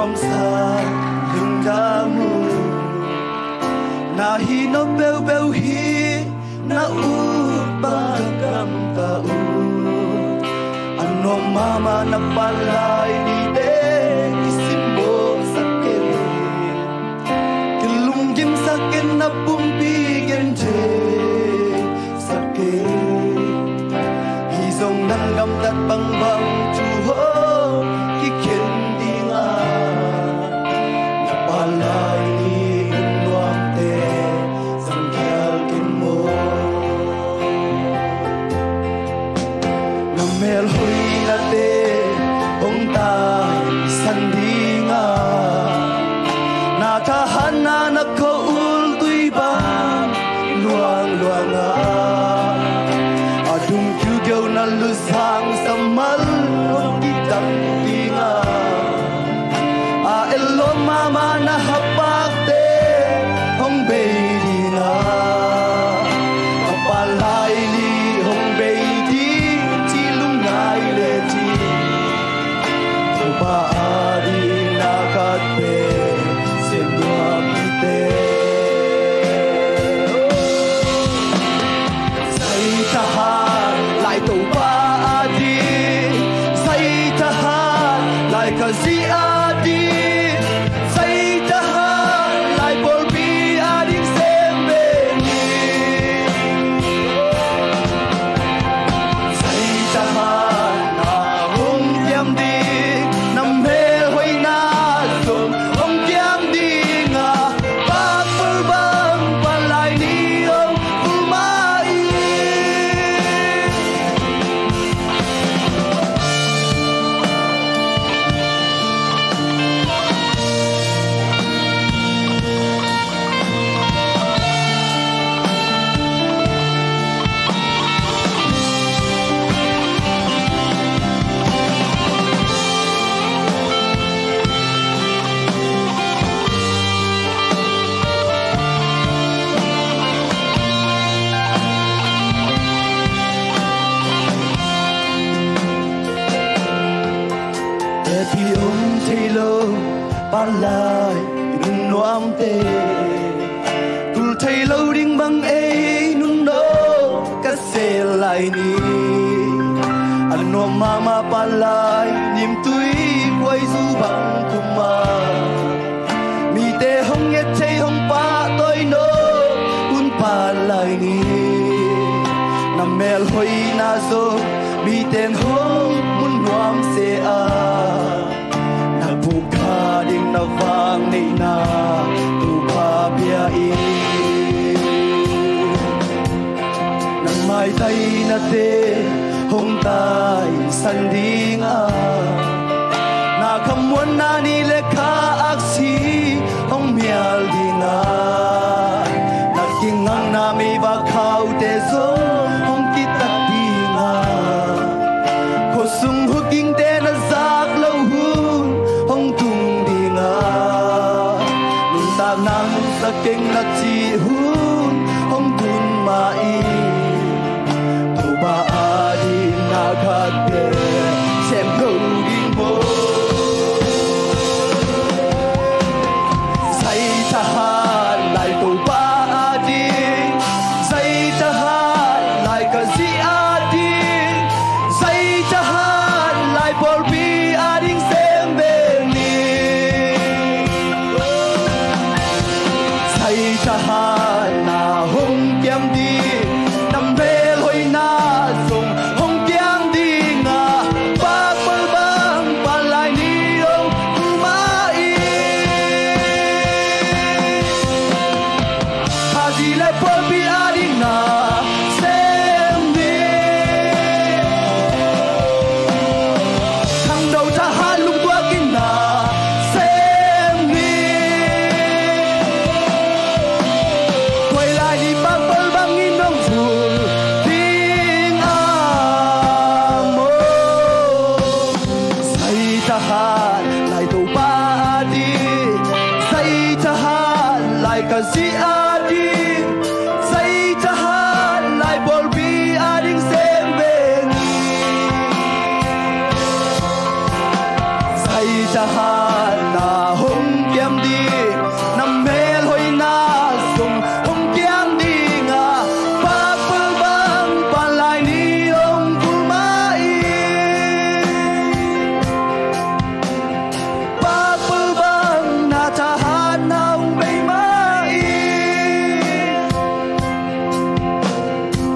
nom sa lung damu na hi no beu beu hi na u bagam ta u ano mama na palay ni de isimbo sakin kilung jim sakin na pumpi genje sakin hi song nang gam tat bang bang chu ho ki khen di nga na palay ni nuam te sang kyal kin mo na mel hui na te ong tai san di nga na tahan na ko ul tui ba luang luang a adung kyu gyo na lu sang samal ong di dam di nga a elo mama na hapak te ong be di nga apalai li ong be di chi lung ngai le chi tu ba ari na kat pe se dua pite sai tahan lai tu ba adi sai tahan lai ka si adi sai tahan lai bol bi adi sembe ni sai tahan na hong yam di nam hel hoi na som hong yam di nga pa pul bang palai ni ong umai Pi thilo palai nun nuam te tul thilo ding bang e nun no ka se lai ni al no mama palai nim tui quay du bang kuma mi te hong ye chei hong pa toi no un palai ni na mel hoi na zo mi ten hong mun nuam se a ding na vang nei na tu pa bia i nang mai tai na te hong tai san ding a na kham muan na ni le kha ak si hong mial ding a na king ngang na mi ba khau te zo hong ki tak ding a ko sung hu king te na zak lo hun hong tung nang sa king na chi hun hong dun mai tu ba adi na khat pe sem go ging mo sai tahan lai tu ba adi sai tahan lai ka si adi sai tahan lai bol bi adi sem be ni sai tahan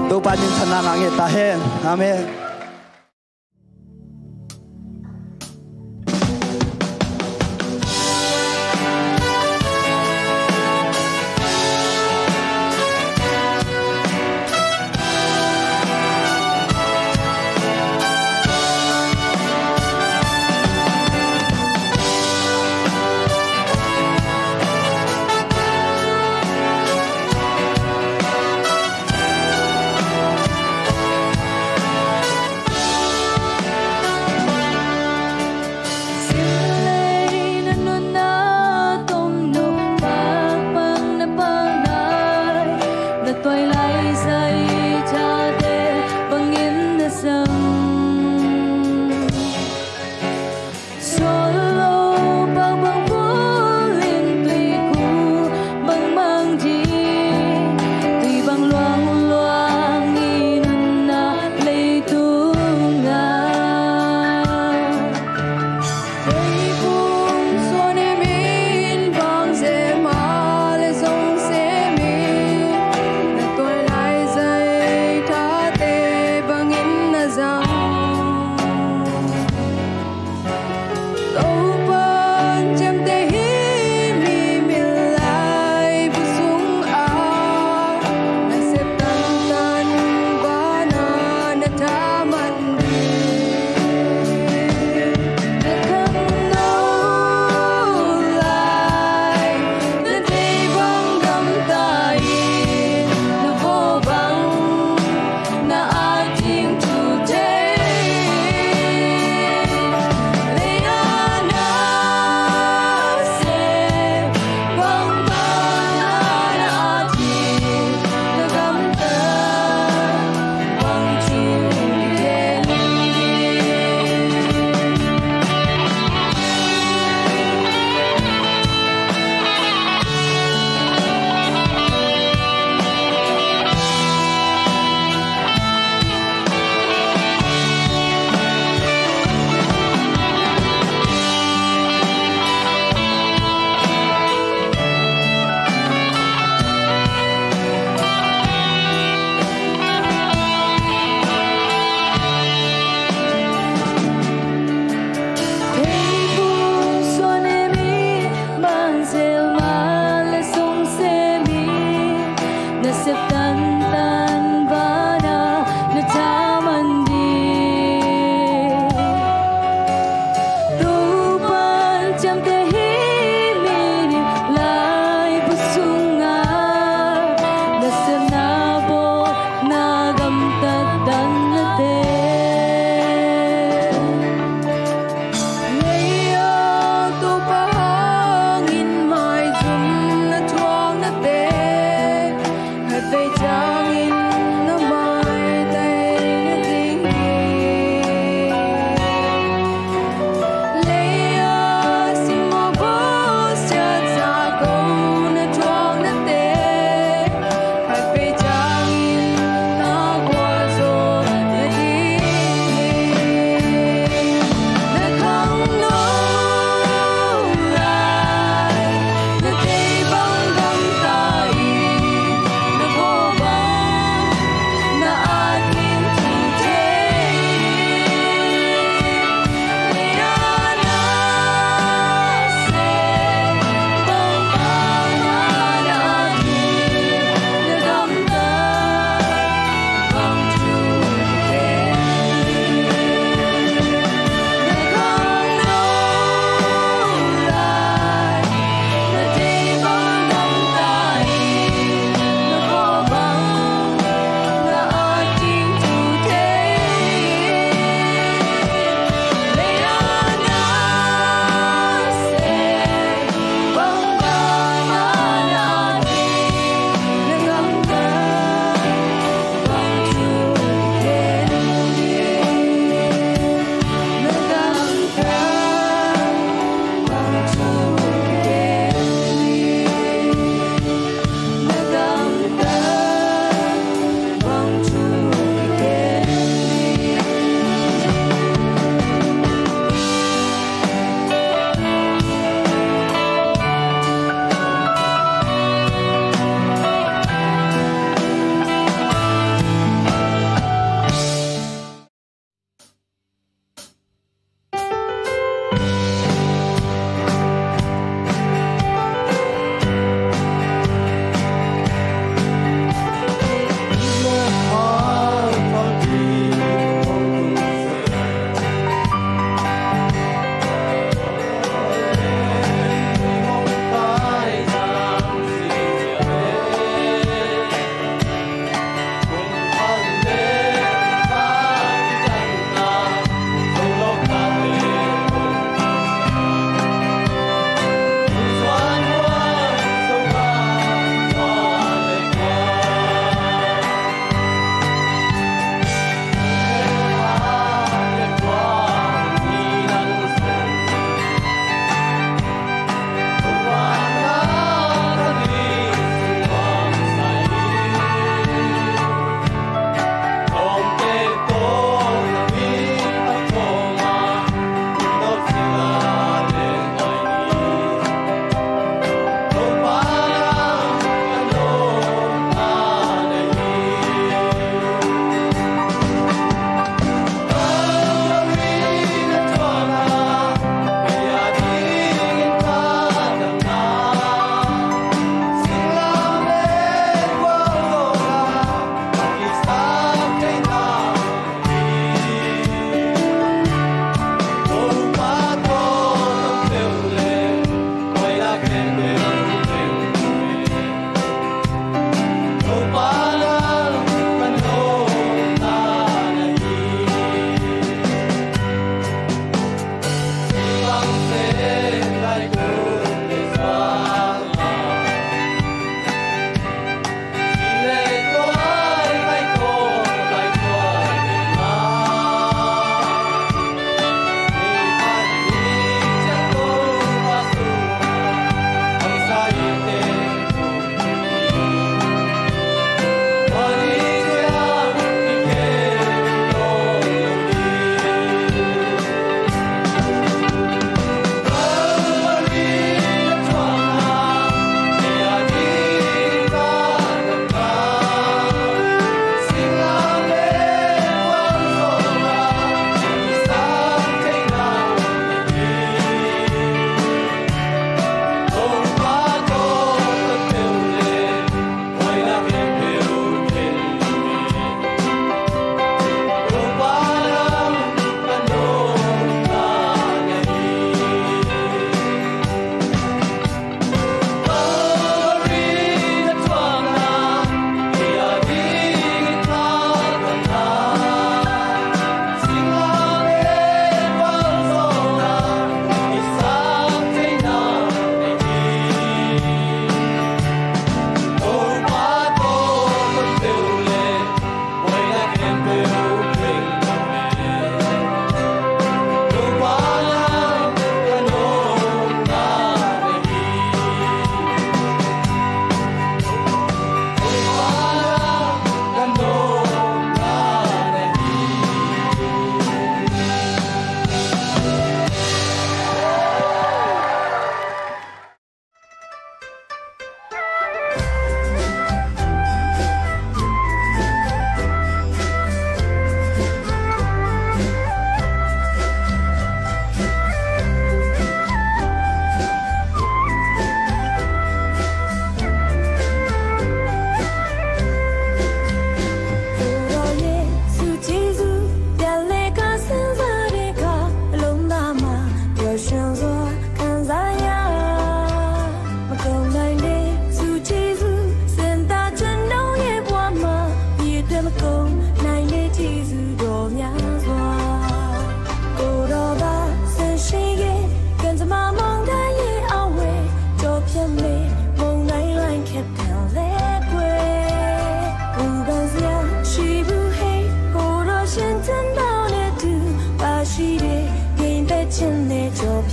tô pa nin thana nge ta hen amen.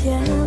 Hãy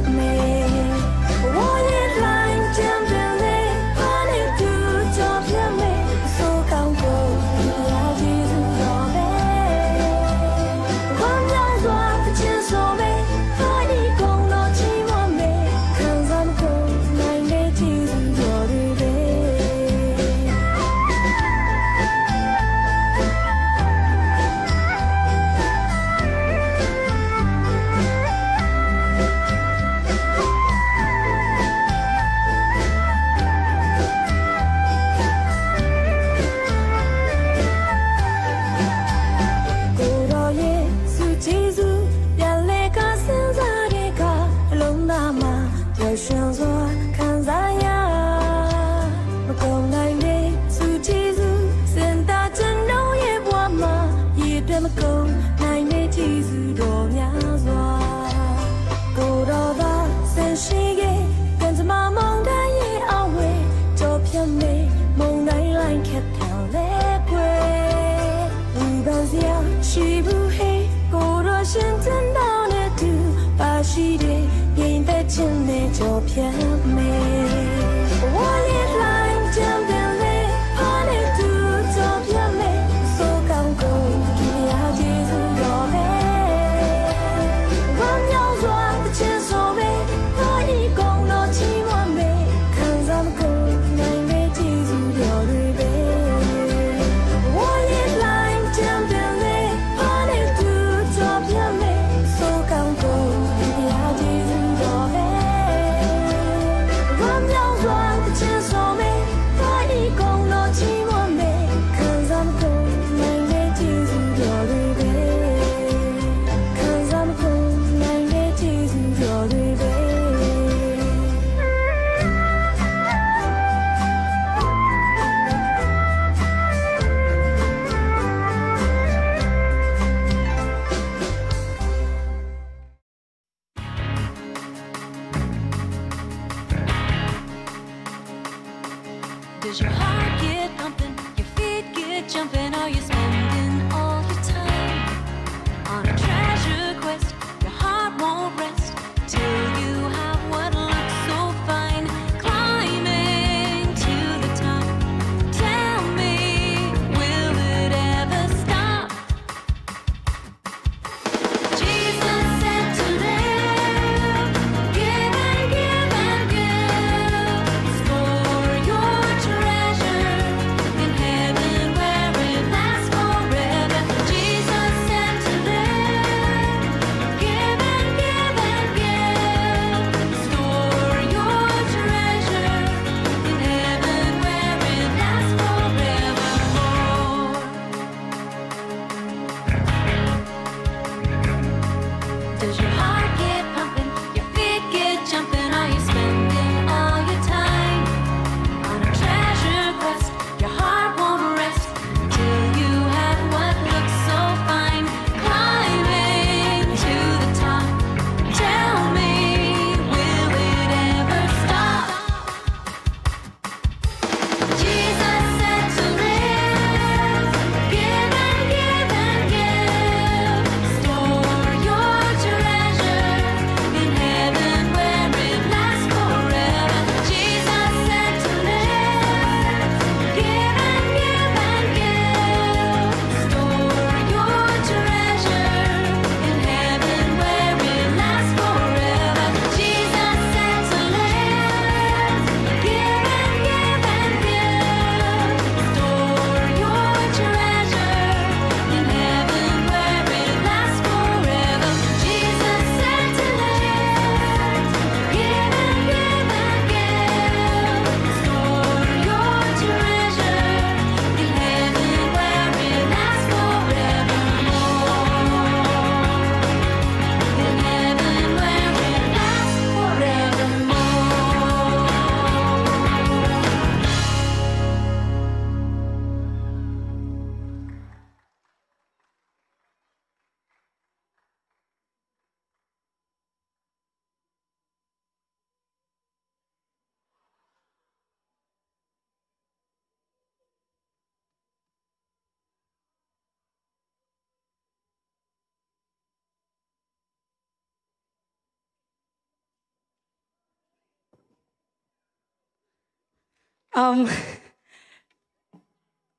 subscribe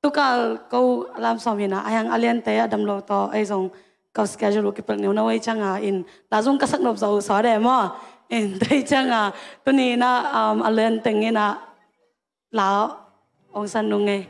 tukal câu làm sao vậy na ayang alien te adam lo to ai zong câu schedule cái phần nếu nó ai chăng in là dùng các sắc nộp dầu xóa để mà in đây chăng tôi nghĩ na alien tiếng nghe na lão ông san nung nghe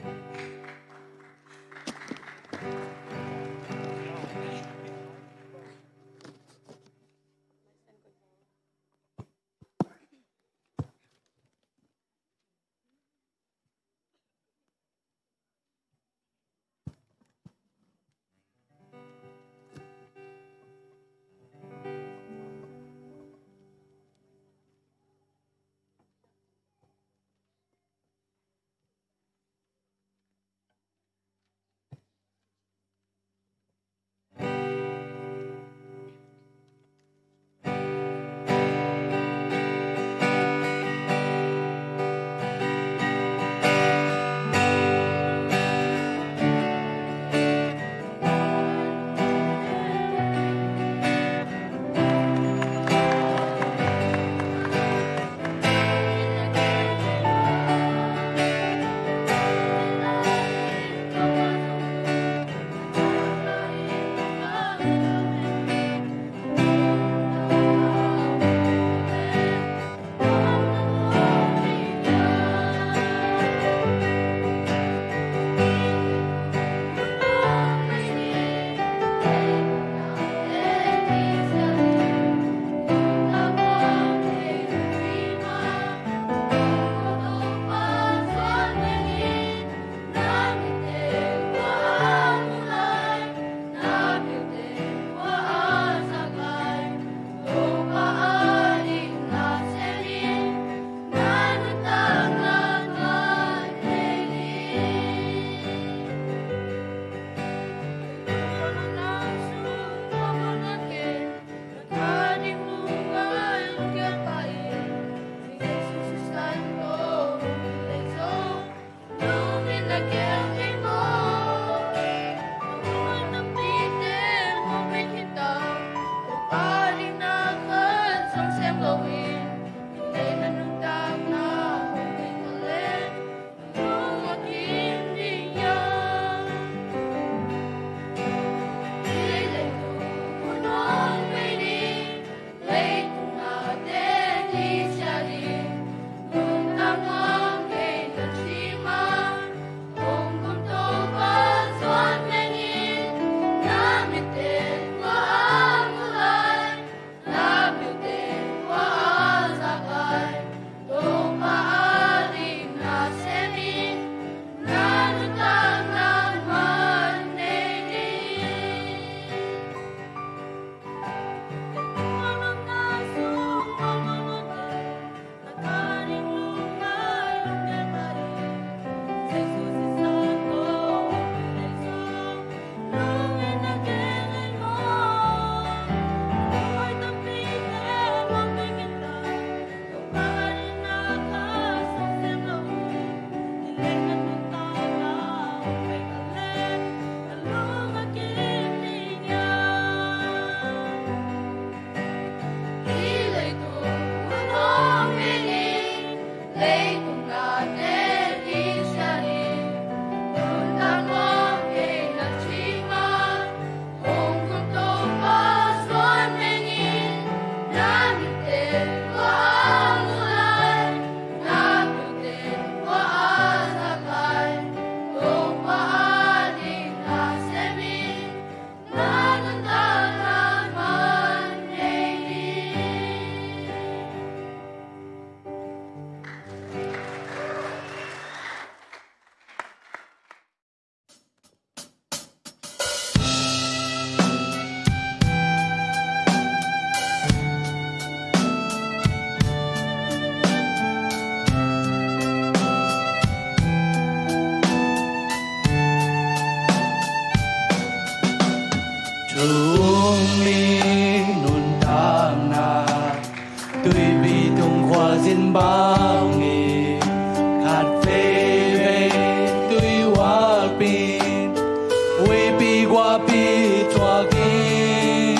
Hãy subscribe cho kênh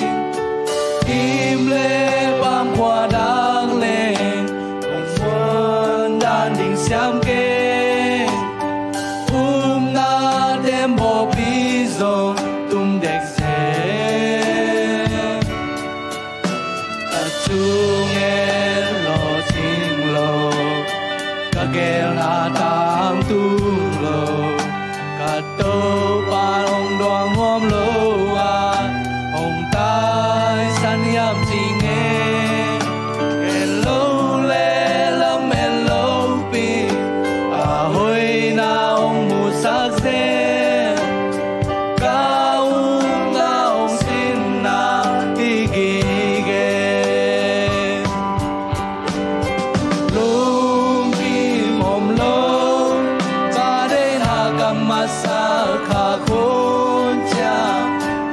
Ghiền Mì Gõ để không bỏ lỡ những video hấp dẫn. dòng tung đẹp dễ ta chung nghe lo chinh lo cả kẻ là tam tu lo cả tô ba ông đoàn hôm lâu à ông tai san yam chi nghe kẻ lâu lê lâm en lâu pi à hồi na ông mu sắc dê cao ngao xin na đi ghi ghê lung kim om lung ta đây na cầm masa kha khôn cha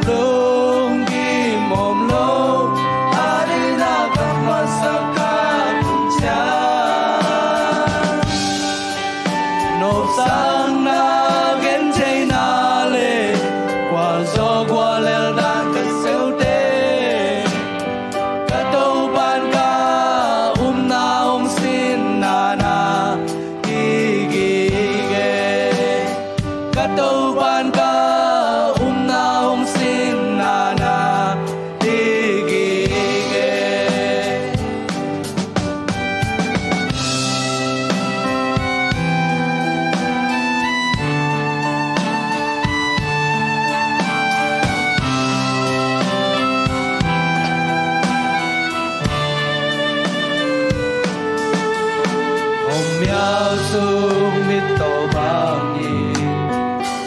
lung kim om lung ta đây na cầm masa kha khôn cha nộp sang na gen chay na le qua gió qua lel dan cất xéo tê cả tô ban ca na xin na gi gi ge cả tô ban ca na xin na gi gi ge Om miao su mit to bang yi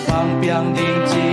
bang piang ding chi